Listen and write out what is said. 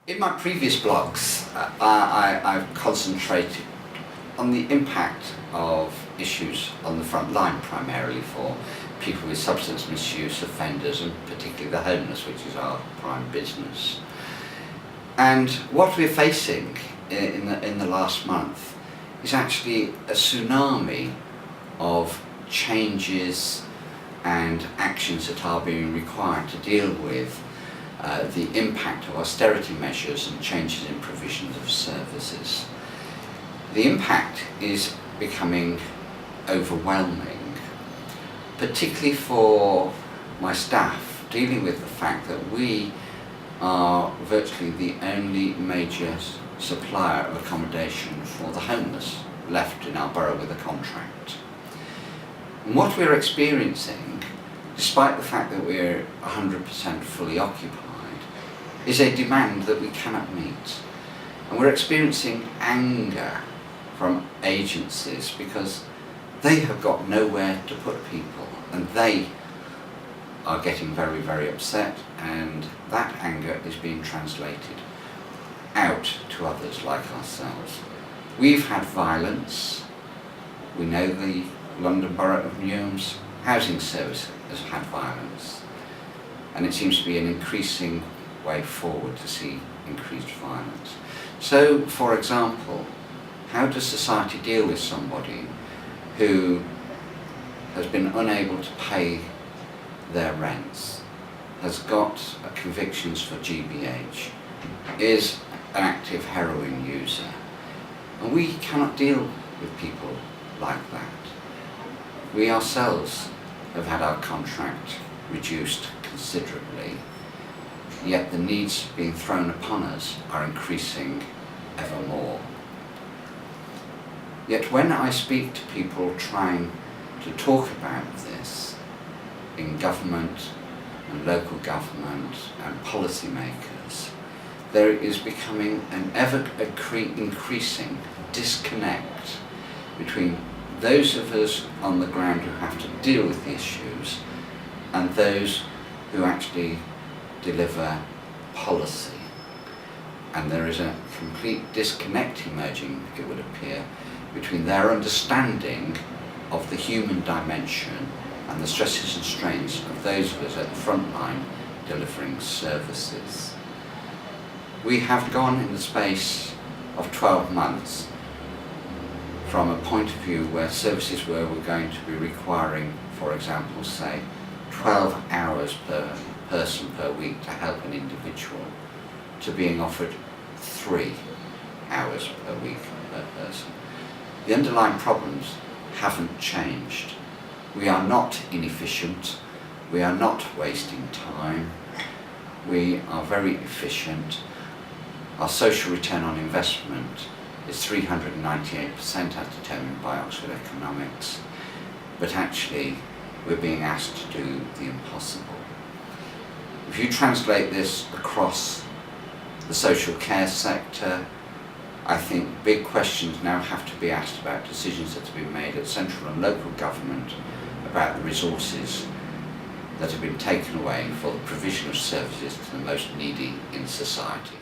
In my previous blogs, I've concentrated on the impact of issues on the front line, primarily for people with substance misuse offenders and particularly the homeless, which is our prime business. And what we're facing in the last month is actually a tsunami of changes and actions that are being required to deal with the impact of austerity measures and changes in provisions of services. The impact is becoming overwhelming, particularly for my staff, dealing with the fact that we are virtually the only major supplier of accommodation for the homeless left in our borough with a contract. And what we're experiencing, despite the fact that we're 100% fully occupied, is a demand that we cannot meet. And we're experiencing anger from agencies because they have got nowhere to put people, and they are getting very, very upset, and that anger is being translated out to others like ourselves. We've had violence. We know the London Borough of Newham's housing service has had violence, and it seems to be an increasing way forward to see increased violence. So, for example, how does society deal with somebody who has been unable to pay their rents, has got convictions for GBH, is an active heroin user? And we cannot deal with people like that. We ourselves have had our contract reduced considerably, yet the needs being thrown upon us are increasing ever more. Yet when I speak to people trying to talk about this in government and local government and policymakers, there is becoming an ever increasing disconnect between those of us on the ground who have to deal with the issues and those who actually deliver policy. And there is a complete disconnect emerging, it would appear, between their understanding of the human dimension and the stresses and strains of those of us at the front line delivering services. We have gone in the space of 12 months from a point of view where services were going to be requiring, for example, say 12 hours per person per week to help an individual, to being offered 3 hours per week per person. The underlying problems haven't changed. We are not inefficient, we are not wasting time, we are very efficient. Our social return on investment is 398% as determined by Oxford Economics, but actually we're being asked to do the impossible. If you translate this across the social care sector, I think big questions now have to be asked about decisions that have been made at central and local government about the resources that have been taken away for the provision of services to the most needy in society.